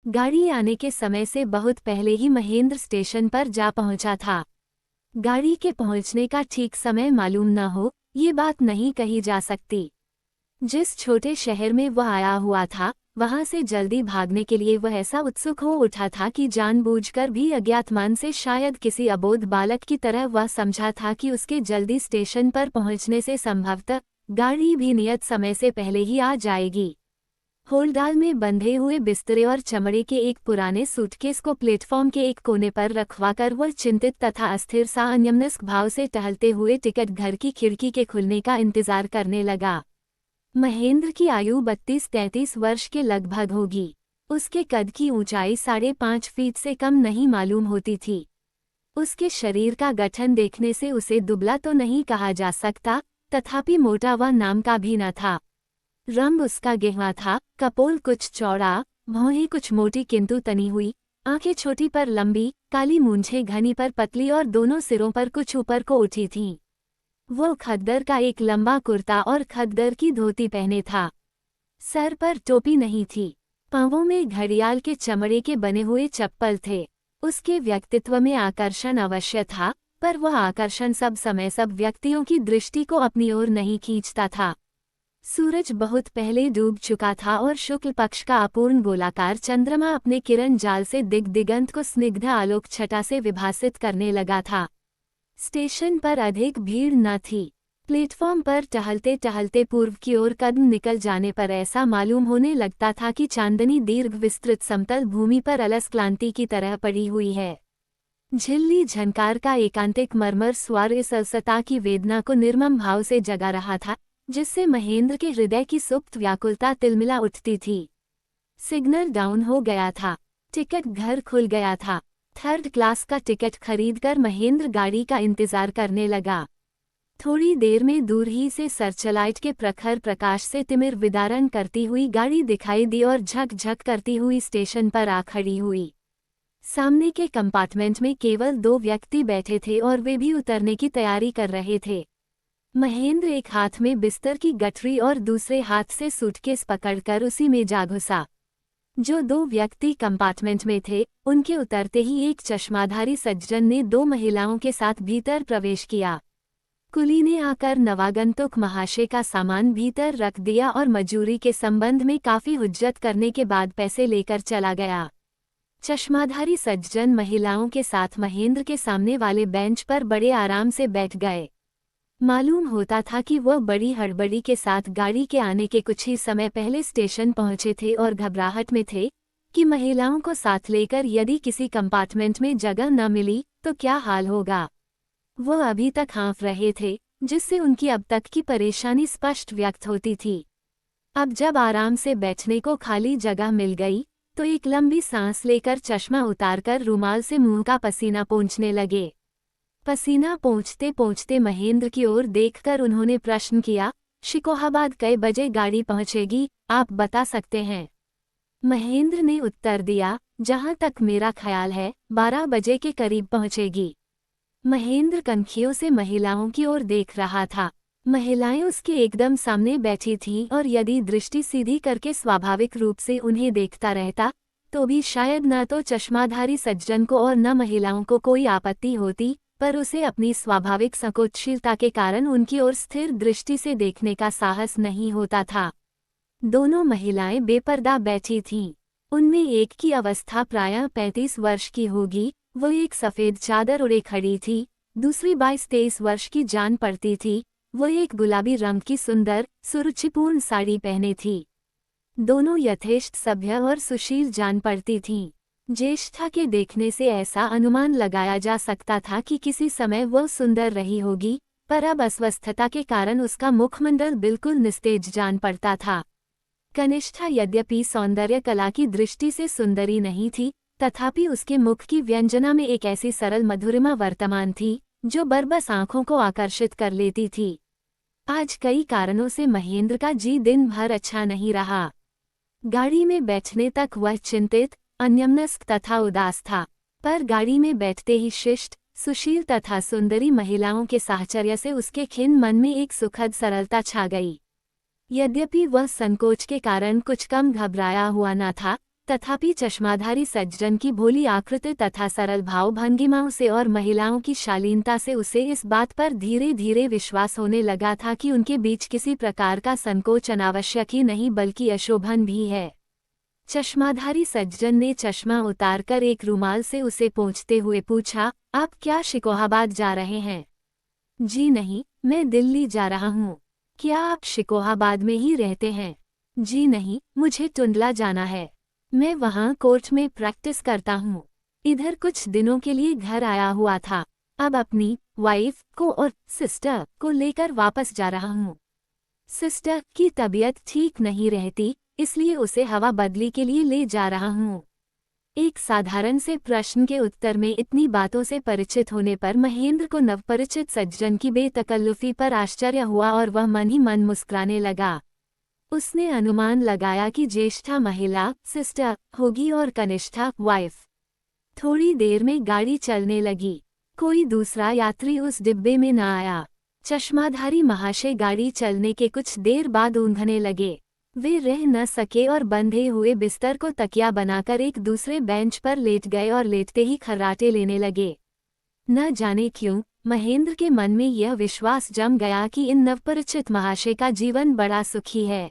गाड़ी आने के समय से बहुत पहले ही महेंद्र स्टेशन पर जा पहुंचा था। गाड़ी के पहुंचने का ठीक समय मालूम न हो, ये बात नहीं कही जा सकती। जिस छोटे शहर में वह आया हुआ था, वहां से जल्दी भागने के लिए वह ऐसा उत्सुक हो उठा था कि जानबूझकर भी अज्ञात मन से शायद किसी अबोध बालक की तरह वह समझा था कि उसके जल्दी स्टेशन पर पहुंचने से संभवतः गाड़ी भी नियत समय से पहले ही आ जाएगी। होल्डाल में बंधे हुए बिस्तरे और चमड़े के एक पुराने सूटकेस को प्लेटफॉर्म के एक कोने पर रखवाकर वह चिंतित तथा अस्थिर सा अन्यमनस्क भाव से टहलते हुए टिकट घर की खिड़की के खुलने का इंतजार करने लगा। महेंद्र की आयु 32-33 वर्ष के लगभग होगी। उसके कद की ऊंचाई 5.5 फीट से कम नहीं मालूम होती थी। उसके शरीर का गठन देखने से उसे दुबला तो नहीं कहा जा सकता, तथापि मोटा व नाम का भी न था। रंग उसका गेहवा था, कपोल कुछ चौड़ा, भौहें कुछ मोटी किंतु तनी हुई, आंखें छोटी पर लंबी, काली मूंछें घनी पर पतली और दोनों सिरों पर कुछ ऊपर को उठी थीं। वो खद्दर का एक लंबा कुर्ता और खद्दर की धोती पहने था। सर पर टोपी नहीं थी। पांवों में घड़ियाल के चमड़े के बने हुए चप्पल थे। उसके व्यक्तित्व में आकर्षण अवश्य था, पर वह आकर्षण सब समय सब व्यक्तियों की दृष्टि को अपनी ओर नहीं खींचता था। सूरज बहुत पहले डूब चुका था और शुक्ल पक्ष का अपूर्ण गोलाकार चंद्रमा अपने किरण जाल से दिगंत को स्निग्ध आलोक छटा से विभासित करने लगा था। स्टेशन पर अधिक भीड़ न थी। प्लेटफॉर्म पर टहलते टहलते पूर्व की ओर कदम निकल जाने पर ऐसा मालूम होने लगता था कि चांदनी दीर्घ विस्तृत समतल भूमि पर अलस क्लांति की तरह पड़ी हुई है। झिल्ली झनकार का एकांतिक मरमर स्वर इस अलसता की वेदना को निर्मम भाव से जगा रहा था, जिससे महेंद्र के हृदय की सुप्त व्याकुलता तिलमिला उठती थी। सिग्नल डाउन हो गया था। टिकट घर खुल गया था। थर्ड क्लास का टिकट खरीदकर महेंद्र गाड़ी का इंतजार करने लगा। थोड़ी देर में दूर ही से सर्चलाइट के प्रखर प्रकाश से तिमिर विदारण करती हुई गाड़ी दिखाई दी और झक-झक करती हुई स्टेशन पर आ खड़ी हुई। सामने के कंपार्टमेंट में केवल 2 व्यक्ति बैठे थे और वे भी उतरने की तैयारी कर रहे थे। महेंद्र एक हाथ में बिस्तर की गठरी और दूसरे हाथ से सूटकेस पकड़कर उसी में जा घुसा। जो 2 व्यक्ति कंपार्टमेंट में थे, उनके उतरते ही एक चश्माधारी सज्जन ने 2 महिलाओं के साथ भीतर प्रवेश किया। कुली ने आकर नवागंतुक महाशय का सामान भीतर रख दिया और मजूरी के संबंध में काफी हुज्जत करने के बाद पैसे लेकर चला गया। चश्माधारी सज्जन महिलाओं के साथ महेंद्र के सामने वाले बेंच पर बड़े आराम से बैठ गए। मालूम होता था कि वह बड़ी हड़बड़ी के साथ गाड़ी के आने के कुछ ही समय पहले स्टेशन पहुंचे थे और घबराहट में थे कि महिलाओं को साथ लेकर यदि किसी कंपार्टमेंट में जगह न मिली तो क्या हाल होगा। वह अभी तक हाँफ रहे थे, जिससे उनकी अब तक की परेशानी स्पष्ट व्यक्त होती थी। अब जब आराम से बैठने को खाली जगह मिल गई, तो एक लंबी सांस लेकर चश्मा उतारकर रुमाल से मुंह का पसीना पोंछने लगे। पसीना पोंछते पोंछते महेंद्र की ओर देखकर उन्होंने प्रश्न किया, शिकोहाबाद कई बजे गाड़ी पहुंचेगी, आप बता सकते हैं? महेंद्र ने उत्तर दिया, जहां तक मेरा ख्याल है 12 बजे के करीब पहुंचेगी। महेंद्र कनखियों से महिलाओं की ओर देख रहा था। महिलाएं उसके एकदम सामने बैठी थीं और यदि दृष्टि सीधी करके स्वाभाविक रूप से उन्हें देखता रहता, तो भी शायद न तो चश्माधारी सज्जन को और न महिलाओं को कोई आपत्ति होती, पर उसे अपनी स्वाभाविक संकोचशीलता के कारण उनकी ओर स्थिर दृष्टि से देखने का साहस नहीं होता था। दोनों महिलाएं बेपर्दा बैठी थीं। उनमें एक की अवस्था प्रायः 35 वर्ष की होगी, वो एक सफ़ेद चादर ओढ़े खड़ी थी। दूसरी 22-23 वर्ष की जान पड़ती थी। वो एक गुलाबी रंग की सुंदर, सुरुचिपूर्ण साड़ी पहने थी। दोनों यथेष्ट सभ्य और सुशील जान पड़ती थीं। ज्येष्ठा के देखने से ऐसा अनुमान लगाया जा सकता था कि किसी समय वह सुंदर रही होगी, पर अब अस्वस्थता के कारण उसका मुखमंडल बिल्कुल निस्तेज जान पड़ता था। कनिष्ठा यद्यपि सौंदर्य कला की दृष्टि से सुंदरी नहीं थी, तथापि उसके मुख की व्यंजना में एक ऐसी सरल मधुरिमा वर्तमान थी, जो बरबस आंखों को आकर्षित कर लेती थी। आज कई कारणों से महेंद्र का जी दिन भर अच्छा नहीं रहा। गाड़ी में बैठने तक वह चिंतित, अन्यमनस्क तथा उदास था, पर गाड़ी में बैठते ही शिष्ट, सुशील तथा सुंदरी महिलाओं के साहचर्य से उसके खिन्न मन में एक सुखद सरलता छा गई। यद्यपि वह संकोच के कारण कुछ कम घबराया हुआ न था, तथापि चश्माधारी सज्जन की भोली आकृति तथा सरल भाव भंगिमाओं से और महिलाओं की शालीनता से उसे इस बात पर धीरे धीरे विश्वास होने लगा था कि उनके बीच किसी प्रकार का संकोच अनावश्यक ही नहीं बल्कि अशोभन भी है। चश्माधारी सज्जन ने चश्मा उतारकर एक रुमाल से उसे पोंछते हुए पूछा, आप क्या शिकोहाबाद जा रहे हैं? जी नहीं, मैं दिल्ली जा रहा हूँ। क्या आप शिकोहाबाद में ही रहते हैं? जी नहीं, मुझे टुंडला जाना है। मैं वहाँ कोर्ट में प्रैक्टिस करता हूँ। इधर कुछ दिनों के लिए घर आया हुआ था। अब अपनी वाइफ को और सिस्टर को लेकर वापस जा रहा हूँ। सिस्टर की तबीयत ठीक नहीं रहती, इसलिए उसे हवा बदली के लिए ले जा रहा हूँ। एक साधारण से प्रश्न के उत्तर में इतनी बातों से परिचित होने पर महेंद्र को नवपरिचित सज्जन की बेतकल्लुफी पर आश्चर्य हुआ और वह मन ही मन मुस्कुराने लगा। उसने अनुमान लगाया कि ज्येष्ठा महिला सिस्टर होगी और कनिष्ठा वाइफ। थोड़ी देर में गाड़ी चलने लगी। कोई दूसरा यात्री उस डिब्बे में न आया। चश्माधारी महाशय गाड़ी चलने के कुछ देर बाद ऊँघने लगे। वे रह न सके और बंधे हुए बिस्तर को तकिया बनाकर एक दूसरे बेंच पर लेट गए और लेटते ही खर्राटे लेने लगे। न जाने क्यों महेंद्र के मन में यह विश्वास जम गया कि इन नवपरिचित महाशय का जीवन बड़ा सुखी है।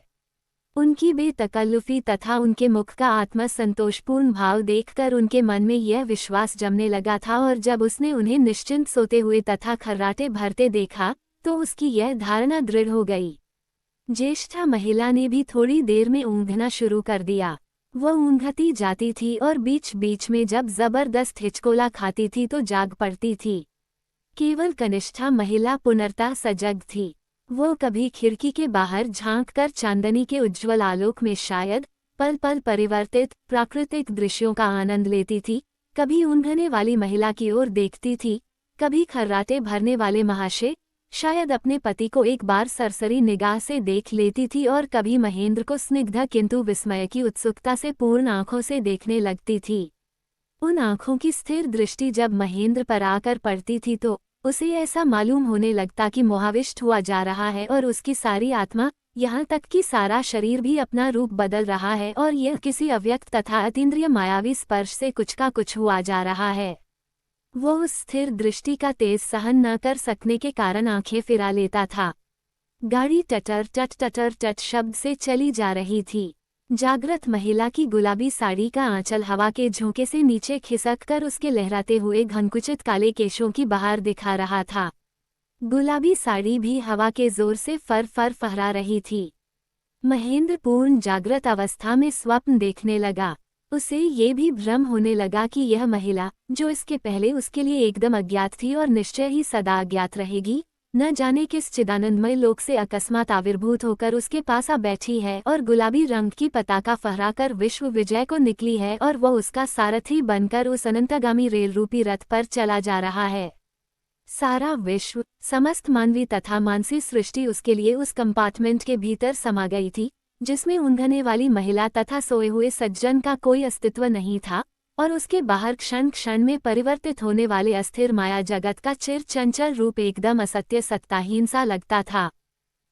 उनकी बेतकल्लुफी तथा उनके मुख का आत्मसंतोषपूर्ण भाव देखकर उनके मन में यह विश्वास जमने लगा था और जब उसने उन्हें निश्चिंत सोते हुए तथा खर्राटे भरते देखा तो उसकी यह धारणा दृढ़ हो गई। ज्येष्ठा महिला ने भी थोड़ी देर में ऊँघना शुरू कर दिया। वह ऊँघती जाती थी और बीच बीच में जब जबरदस्त हिचकोला खाती थी तो जाग पड़ती थी। केवल कनिष्ठा महिला पुनर्तः सजग थी। वो कभी खिड़की के बाहर झांककर चांदनी के उज्ज्वल आलोक में शायद पल पल परिवर्तित प्राकृतिक दृश्यों का आनंद लेती थी, कभी ऊँघने वाली महिला की ओर देखती थी, कभी खर्राटे भरने वाले महाशय शायद अपने पति को एक बार सरसरी निगाह से देख लेती थी और कभी महेंद्र को स्निग्ध किंतु विस्मय की उत्सुकता से पूर्ण आंखों से देखने लगती थी। उन आंखों की स्थिर दृष्टि जब महेंद्र पर आकर पड़ती थी तो उसे ऐसा मालूम होने लगता कि मोहाविष्ट हुआ जा रहा है और उसकी सारी आत्मा, यहाँ तक कि सारा शरीर भी अपना रूप बदल रहा है और यह किसी अव्यक्त तथा अतीन्द्रिय मायावी स्पर्श से कुछ का कुछ हुआ जा रहा है। वो उस स्थिर दृष्टि का तेज सहन न कर सकने के कारण आंखें फिरा लेता था। गाड़ी टटर टट शब्द से चली जा रही थी। जागृत महिला की गुलाबी साड़ी का आंचल हवा के झोंके से नीचे खिसक कर उसके लहराते हुए घनकुचित काले केशों की बहार दिखा रहा था। गुलाबी साड़ी भी हवा के जोर से फर फर फहरा रही थी। महेंद्र पूर्ण जागृत अवस्था में स्वप्न देखने लगा। उसे ये भी भ्रम होने लगा कि यह महिला, जो इसके पहले उसके लिए एकदम अज्ञात थी और निश्चय ही सदा अज्ञात रहेगी, न जाने किस चिदानंदमय लोक से अकस्मात आविर्भूत होकर उसके पास आ बैठी है और गुलाबी रंग की पताका फहराकर विश्व विजय को निकली है और वह उसका सारथी बनकर उस अनंतगामी रेल रूपी रथ पर चला जा रहा है। सारा विश्व, समस्त मानवी तथा मानसी सृष्टि उसके लिए उस कंपार्टमेंट के भीतर समा गई थी, जिसमें ऊँघने वाली महिला तथा सोए हुए सज्जन का कोई अस्तित्व नहीं था और उसके बाहर क्षण क्षण में परिवर्तित होने वाले अस्थिर माया जगत का चिर चंचल रूप एकदम असत्य सत्ताहीन सा लगता था।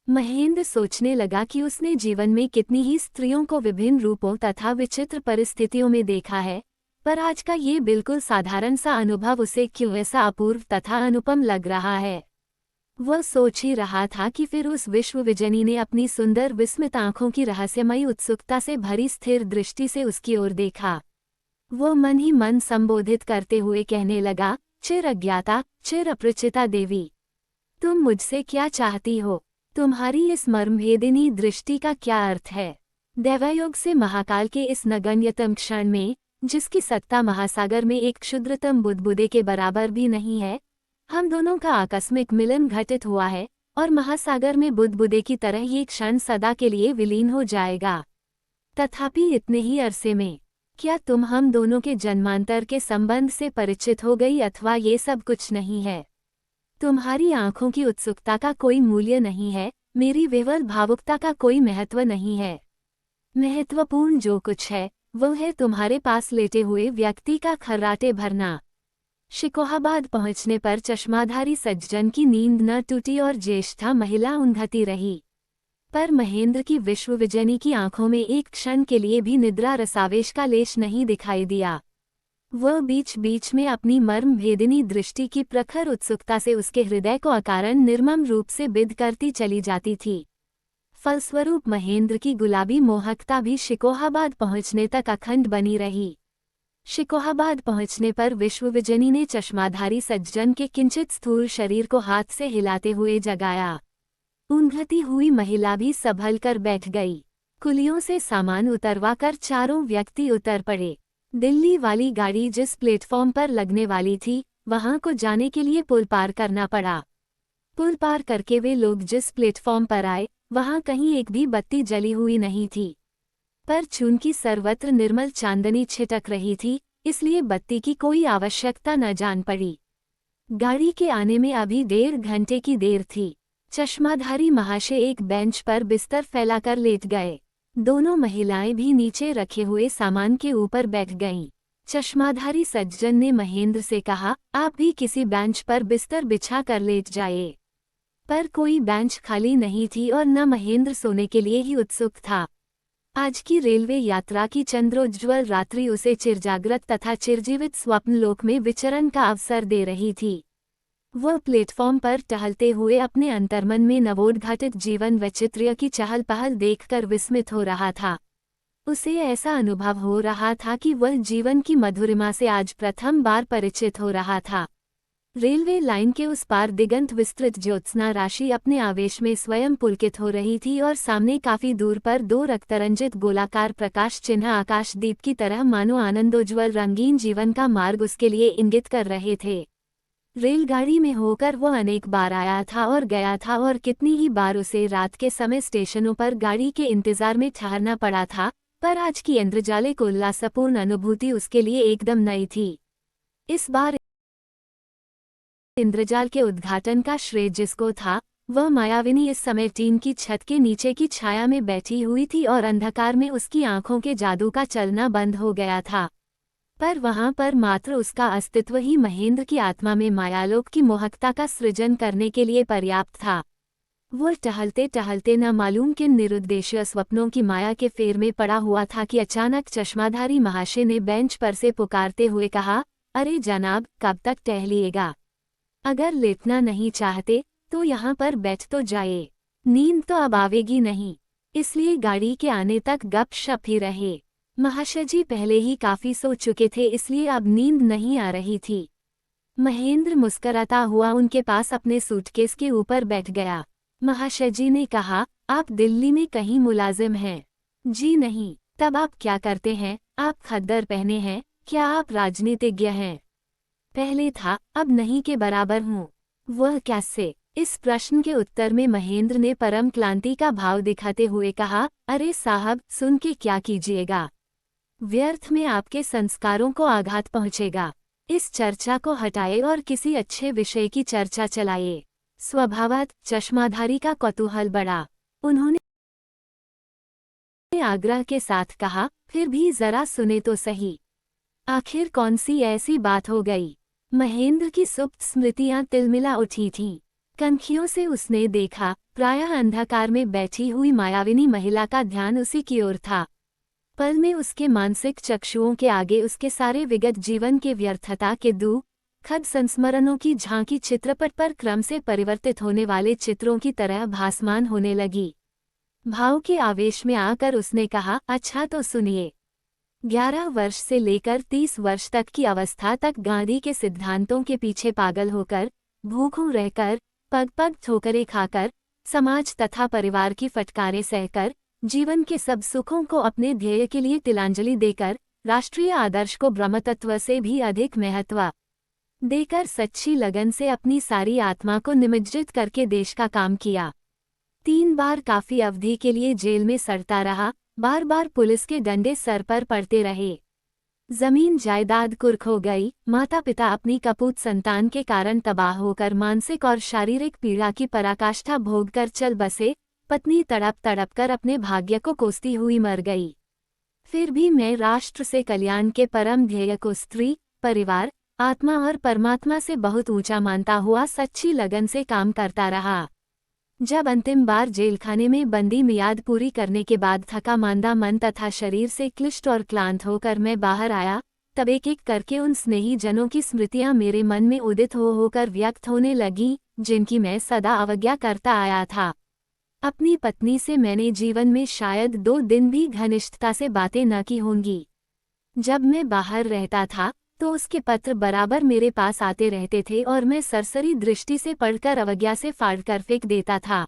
महेंद्र सोचने लगा कि उसने जीवन में कितनी ही स्त्रियों को विभिन्न रूपों तथा विचित्र परिस्थितियों में देखा है, पर आज का ये बिल्कुल साधारण सा अनुभव उसे क्यों ऐसा अपूर्व तथा अनुपम लग रहा है। वह सोच ही रहा था कि फिर उस विश्व विजनी ने अपनी सुंदर विस्मित आंखों की रहस्यमयी उत्सुकता से भरी स्थिर दृष्टि से उसकी ओर देखा। वो मन ही मन संबोधित करते हुए कहने लगा, चिर अज्ञाता, चिर अपरिचिता देवी, तुम मुझसे क्या चाहती हो? तुम्हारी इस मर्मभेदिनी दृष्टि का क्या अर्थ है? दैवयोग से महाकाल के इस नगण्यतम क्षण में, जिसकी सत्ता महासागर में एक क्षुद्रतम बुदबुदे के बराबर भी नहीं है, हम दोनों का आकस्मिक मिलन घटित हुआ है और महासागर में बुदबुदे की तरह ये क्षण सदा के लिए विलीन हो जाएगा। तथापि इतने ही अरसे में क्या तुम हम दोनों के जन्मांतर के संबंध से परिचित हो गई अथवा ये सब कुछ नहीं है? तुम्हारी आंखों की उत्सुकता का कोई मूल्य नहीं है, मेरी विवल भावुकता का कोई महत्व नहीं है। महत्वपूर्ण जो कुछ है वह है तुम्हारे पास लेटे हुए व्यक्ति का खर्राटे भरना। शिकोहाबाद पहुंचने पर चश्माधारी सज्जन की नींद न टूटी और ज्येष्ठा महिला ऊँघती रही। पर महेंद्र की विश्वविजयनी की आंखों में एक क्षण के लिए भी निद्रा रसावेश का लेश नहीं दिखाई दिया। वह बीच बीच में अपनी मर्म भेदिनी दृष्टि की प्रखर उत्सुकता से उसके हृदय को अकारण निर्मम रूप से बिध करती चली जाती थी। फलस्वरूप महेंद्र की गुलाबी मोहकता भी शिकोहाबाद पहुंचने तक अखंड बनी रही। शिकोहाबाद पहुंचने पर विश्वविजयनी ने चश्माधारी सज्जन के किंचित स्थूल शरीर को हाथ से हिलाते हुए जगाया। ऊँघती हुई महिला भी संभल कर बैठ गई। कुलियों से सामान उतरवा कर चारों व्यक्ति उतर पड़े। दिल्ली वाली गाड़ी जिस प्लेटफॉर्म पर लगने वाली थी, वहां को जाने के लिए पुल पार करना पड़ा। पुल पार करके वे लोग जिस प्लेटफॉर्म पर आए, वहां कहीं एक भी बत्ती जली हुई नहीं थी। पर चूंकि सर्वत्र निर्मल चांदनी छिटक रही थी, इसलिए बत्ती की कोई आवश्यकता न जान पड़ी। गाड़ी के आने में अभी 1.5 घंटे की देर थी। चश्माधारी महाशय एक बेंच पर बिस्तर फैलाकर लेट गए। दोनों महिलाएं भी नीचे रखे हुए सामान के ऊपर बैठ गईं। चश्माधारी सज्जन ने महेंद्र से कहा, आप भी किसी बेंच पर बिस्तर बिछा कर लेट जाए। पर कोई बेंच खाली नहीं थी और न महेंद्र सोने के लिए ही उत्सुक था। आज की रेलवे यात्रा की चंद्रोज्ज्वल रात्रि उसे चिरजागृत तथा चिरजीवित स्वप्नलोक में विचरण का अवसर दे रही थी। वह प्लेटफॉर्म पर टहलते हुए अपने अंतर्मन में नवोद्घाटित जीवन वैचित्र्य की चहल पहल देखकर विस्मित हो रहा था। उसे ऐसा अनुभव हो रहा था कि वह जीवन की मधुरिमा से आज प्रथम बार परिचित हो रहा था। रेलवे लाइन के उस पार दिगंत विस्तृत ज्योत्स्ना राशि अपने आवेश में स्वयं पुलकित हो रही थी और सामने काफी दूर पर 2 रक्तरंजित गोलाकार प्रकाश चिन्ह आकाशदीप की तरह मानो आनंदोज्वल रंगीन जीवन का मार्ग उसके लिए इंगित कर रहे थे। रेलगाड़ी में होकर वह अनेक बार आया था और गया था और कितनी ही बार उसे रात के समय स्टेशनों पर गाड़ी के इंतजार में ठहरना पड़ा था, पर आज की इंद्रजालिक उल्लासपूर्ण अनुभूति उसके लिए एकदम नई थी। इस बार इंद्रजाल के उद्घाटन का श्रेय जिसको था, वह मायाविनी इस समय टीन की छत के नीचे की छाया में बैठी हुई थी और अंधकार में उसकी आंखों के जादू का चलना बंद हो गया था। पर वहां पर मात्र उसका अस्तित्व ही महेंद्र की आत्मा में मायालोक की मोहकता का सृजन करने के लिए पर्याप्त था। वह टहलते टहलते न मालूम किन निरुद्देश्य स्वप्नों की माया के फेर में पड़ा हुआ था कि अचानक चश्माधारी महाशय ने बेंच पर से पुकारते हुए कहा, अरे जनाब, कब तक टहलिएगा? अगर लेटना नहीं चाहते तो यहाँ पर बैठ तो जाए। नींद तो अब आवेगी नहीं, इसलिए गाड़ी के आने तक गपशप ही रहे। महाशय जी पहले ही काफी सो चुके थे, इसलिए अब नींद नहीं आ रही थी। महेंद्र मुस्कराता हुआ उनके पास अपने सूटकेस के ऊपर बैठ गया। महाशय जी ने कहा, आप दिल्ली में कहीं मुलाजिम हैं? जी नहीं। तब आप क्या करते हैं? आप खद्दर पहने हैं, क्या आप राजनीतिज्ञ हैं? पहले था, अब नहीं के बराबर हूँ। वह कैसे? इस प्रश्न के उत्तर में महेंद्र ने परम क्लांति का भाव दिखाते हुए कहा, अरे साहब, सुन के क्या कीजिएगा? व्यर्थ में आपके संस्कारों को आघात पहुंचेगा। इस चर्चा को हटाए और किसी अच्छे विषय की चर्चा चलाइए। स्वभावत चश्माधारी का कौतूहल बढ़ा। उन्होंने आग्रह के साथ कहा, फिर भी जरा सुने तो सही। आखिर कौन सी ऐसी बात हो गई? महेंद्र की सुप्त स्मृतियां तिलमिला उठी थीं। कनखियों से उसने देखा, प्रायः अंधकार में बैठी हुई मायाविनी महिला का ध्यान उसी की ओर था। पल में उसके मानसिक चक्षुओं के आगे उसके सारे विगत जीवन के व्यर्थता के दुखद संस्मरणों की झांकी चित्रपट पर क्रम से परिवर्तित होने वाले चित्रों की तरह भासमान होने लगी। भाव के आवेश में आकर उसने कहा, अच्छा तो सुनिए। 11 वर्ष से लेकर 30 वर्ष तक की अवस्था तक गांधी के सिद्धांतों के पीछे पागल होकर, भूखों रहकर, पग पग ठोकरें खाकर, समाज तथा परिवार की फटकारें सहकर, जीवन के सब सुखों को अपने ध्येय के लिए तिलांजलि देकर, राष्ट्रीय आदर्श को ब्रह्मतत्व से भी अधिक महत्व देकर सच्ची लगन से अपनी सारी आत्मा को निमज्जित करके देश का काम किया। 3 बार काफी अवधि के लिए जेल में सड़ता रहा, बार बार पुलिस के डंडे सर पर पड़ते रहे। जमीन जायदाद कुर्क हो गई, माता पिता अपनी कपूत संतान के कारण तबाह होकर मानसिक और शारीरिक पीड़ा की पराकाष्ठा भोग कर चल बसे, पत्नी तड़प तड़प कर अपने भाग्य को कोसती हुई मर गई। फिर भी मैं राष्ट्र से कल्याण के परम ध्येय को स्त्री, परिवार, आत्मा और परमात्मा से बहुत ऊंचा मानता हुआ सच्ची लगन से काम करता रहा। जब अंतिम बार जेलखाने में बंदी मियाद पूरी करने के बाद थका मांदा मन तथा शरीर से क्लिष्ट और क्लांत होकर मैं बाहर आया, तब एक एक करके उन स्नेही जनों की स्मृतियां मेरे मन में उदित होकर व्यक्त होने लगीं, जिनकी मैं सदा अवज्ञा करता आया था। अपनी पत्नी से मैंने जीवन में शायद 2 दिन भी घनिष्ठता से बातें न की होंगी। जब मैं बाहर रहता था तो उसके पत्र बराबर मेरे पास आते रहते थे और मैं सरसरी दृष्टि से पढ़कर अवज्ञा से फाड़कर फेंक देता था।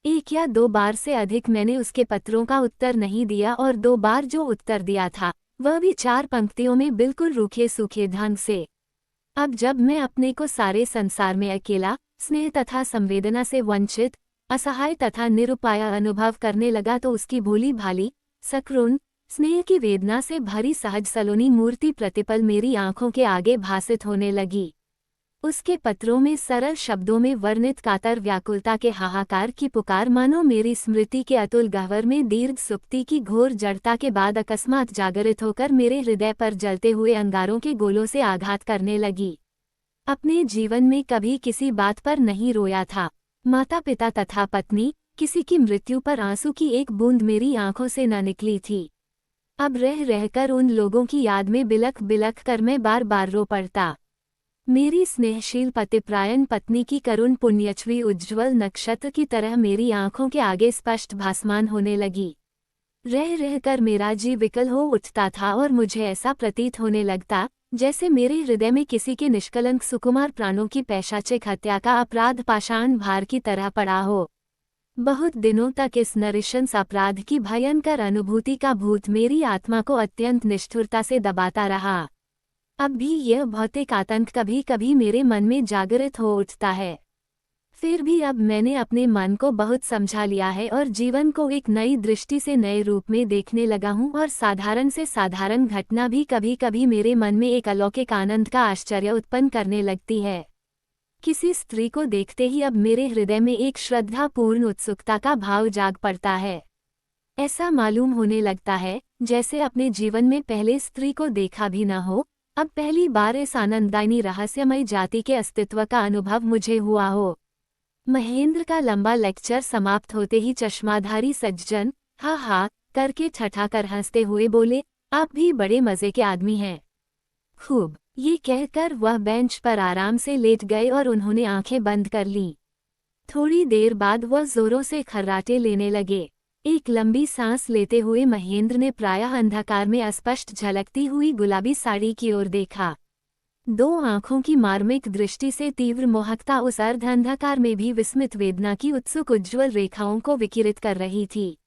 1 या 2 बार से अधिक मैंने उसके पत्रों का उत्तर नहीं दिया और 2 बार जो उत्तर दिया था वह भी 4 पंक्तियों में बिल्कुल रूखे सूखे ढंग से। अब जब मैं अपने को सारे संसार में अकेला, स्नेह तथा संवेदना से वंचित, असहाय तथा निरुपाय अनुभव करने लगा तो उसकी भोली भाली, सकरुण, स्नेह की वेदना से भरी सहज सलोनी मूर्ति प्रतिपल मेरी आंखों के आगे भासित होने लगी। उसके पत्रों में सरल शब्दों में वर्णित कातर व्याकुलता के हाहाकार की पुकार मानो मेरी स्मृति के अतुल गह्वर में दीर्घ सुप्ति की घोर जड़ता के बाद अकस्मात जागृत होकर मेरे हृदय पर जलते हुए अंगारों के गोलों से आघात करने लगी। अपने जीवन में कभी किसी बात पर नहीं रोया था। माता पिता तथा पत्नी, किसी की मृत्यु पर आंसू की एक बूंद मेरी आंखों से न निकली थी। अब रह रहकर उन लोगों की याद में बिलख बिलख कर मैं बार बार रो पड़ता। मेरी स्नेहशील पतिप्रायण पत्नी की करुण पुण्यछवि उज्ज्वल नक्षत्र की तरह मेरी आंखों के आगे स्पष्ट भासमान होने लगी। रह रहकर मेरा जी विकल हो उठता था और मुझे ऐसा प्रतीत होने लगता जैसे मेरे हृदय में किसी के निष्कलंक सुकुमार प्राणों की पैशाचिक हत्या का अपराध पाषाण भार की तरह पड़ा हो। बहुत दिनों तक इस नृशंस अपराध की भयंकर अनुभूति का भूत मेरी आत्मा को अत्यंत निष्ठुरता से दबाता रहा। अब भी यह भौतिक आतंक कभी कभी मेरे मन में जागृत हो उठता है। फिर भी अब मैंने अपने मन को बहुत समझा लिया है और जीवन को एक नई दृष्टि से नए रूप में देखने लगा हूँ और साधारण से साधारण घटना भी कभी कभी मेरे मन में एक अलौकिक आनंद का आश्चर्य उत्पन्न करने लगती है। किसी स्त्री को देखते ही अब मेरे हृदय में एक श्रद्धापूर्ण उत्सुकता का भाव जाग पड़ता है। ऐसा मालूम होने लगता है जैसे अपने जीवन में पहले स्त्री को देखा भी न हो, अब पहली बार इस आनंददायी रहस्यमय जाति के अस्तित्व का अनुभव मुझे हुआ हो। महेंद्र का लंबा लेक्चर समाप्त होते ही चश्माधारी सज्जन हा हा करके ठठाकर हंसते हुए बोले, आप भी बड़े मजे के आदमी हैं। खूब, ये कहकर वह बेंच पर आराम से लेट गए और उन्होंने आंखें बंद कर लीं। थोड़ी देर बाद वह जोरों से खर्राटे लेने लगे। एक लंबी सांस लेते हुए महेंद्र ने प्रायः अंधकार में अस्पष्ट झलकती हुई गुलाबी साड़ी की ओर देखा। 2 आंखों की मार्मिक दृष्टि से तीव्र मोहकता उस अर्ध अंधकार में भी विस्मित वेदना की उत्सुक उज्ज्वल रेखाओं को विकिरित कर रही थी।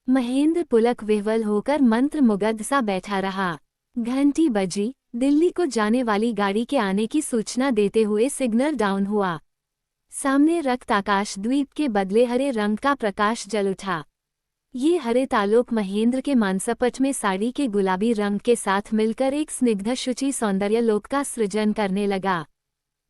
महेंद्र पुलक विह्वल होकर मंत्र मुग्ध सा बैठा रहा। घंटी बजी। दिल्ली को जाने वाली गाड़ी के आने की सूचना देते हुए सिग्नल डाउन हुआ। सामने रक्त आकाश द्वीप के बदले हरे रंग का प्रकाश जल उठा। ये हरे तालोक महेंद्र के मानसपट में साड़ी के गुलाबी रंग के साथ मिलकर एक स्निग्ध शुचि सौंदर्य लोक का सृजन करने लगा।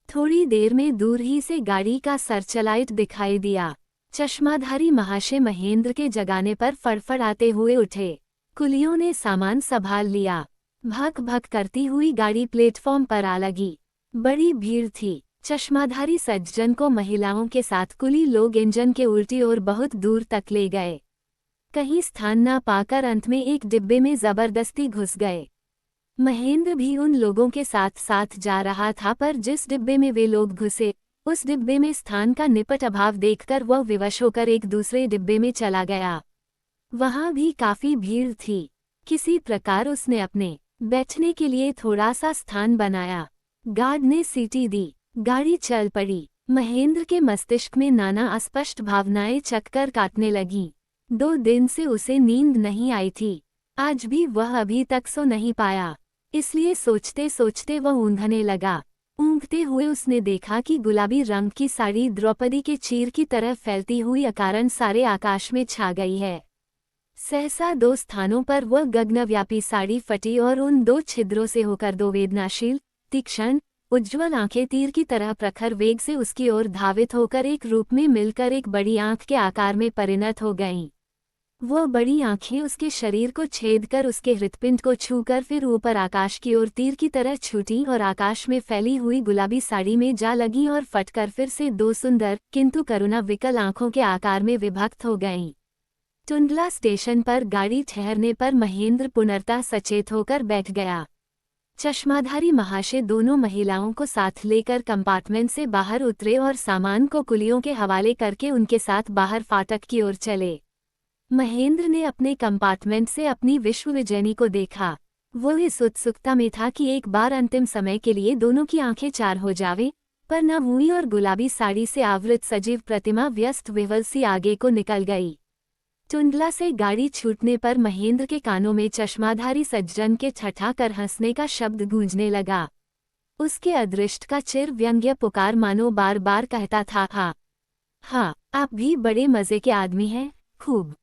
थोड़ी देर में दूर ही से गाड़ी का सर्चलाइट दिखाई दिया। चश्माधारी महाशय महेंद्र के जगाने पर फड़फड़ाते हुए उठे। कुलियों ने सामान संभाल लिया। भक भक करती हुई गाड़ी प्लेटफॉर्म पर आ लगी। बड़ी भीड़ थी। चश्माधारी सज्जन को महिलाओं के साथ कुली लोग इंजन के उल्टी ओर बहुत दूर तक ले गए। कहीं स्थान न पाकर अंत में एक डिब्बे में जबरदस्ती घुस गए। महेंद्र भी उन लोगों के साथ साथ जा रहा था, पर जिस डिब्बे में वे लोग घुसे उस डिब्बे में स्थान का निपट अभाव देखकर वह विवश होकर एक दूसरे डिब्बे में चला गया। वहां भी काफी भीड़ थी। किसी प्रकार उसने अपने बैठने के लिए थोड़ा सा स्थान बनाया। गार्ड ने सीटी दी। गाड़ी चल पड़ी। महेंद्र के मस्तिष्क में नाना अस्पष्ट भावनाएं चक्कर काटने लगीं। 2 दिन से उसे नींद नहीं आई थी। आज भी वह अभी तक सो नहीं पाया, इसलिए सोचते सोचते वह ऊँघने लगा। ऊँघते हुए उसने देखा कि गुलाबी रंग की साड़ी द्रौपदी के चीर की तरह फैलती हुई अकारण सारे आकाश में छा गई है। सहसा 2 स्थानों पर वह गगनव्यापी साड़ी फटी और उन 2 छिद्रों से होकर 2 वेदनाशील, तीक्ष्ण, उज्ज्वल आंखें तीर की तरह प्रखर वेग से उसकी ओर धावित होकर एक रूप में मिलकर एक बड़ी आंख के आकार में परिणत हो गईं। वो बड़ी आंखें उसके शरीर को छेद कर उसके हृत्पिंड को छूकर फिर ऊपर आकाश की ओर तीर की तरह छूटी और आकाश में फैली हुई गुलाबी साड़ी में जा लगी और फटकर फिर से दो सुंदर किंतु करुणा विकल आंखों के आकार में विभक्त हो गईं। टुंडला स्टेशन पर गाड़ी ठहरने पर महेंद्र पुनर्तः सचेत होकर बैठ गया। चश्माधारी महाशय दोनों महिलाओं को साथ लेकर कंपार्टमेंट से बाहर उतरे और सामान को कुलियों के हवाले करके उनके साथ बाहर फाटक की ओर चले। महेंद्र ने अपने कंपार्टमेंट से अपनी विश्वविजयनी को देखा। वो इस उत्सुकता में था कि एक बार अंतिम समय के लिए दोनों की आंखें चार हो जावे, पर न हुई और गुलाबी साड़ी से आवृत सजीव प्रतिमा व्यस्त विवल सी आगे को निकल गई। टुंडला से गाड़ी छूटने पर महेंद्र के कानों में चश्माधारी सज्जन के ठठाकर हंसने का शब्द गूंजने लगा। उसके अदृष्ट का चिर व्यंग्य पुकार मानो बार बार कहता था, हाँ, आप भी बड़े मजे के आदमी हैं, खूब।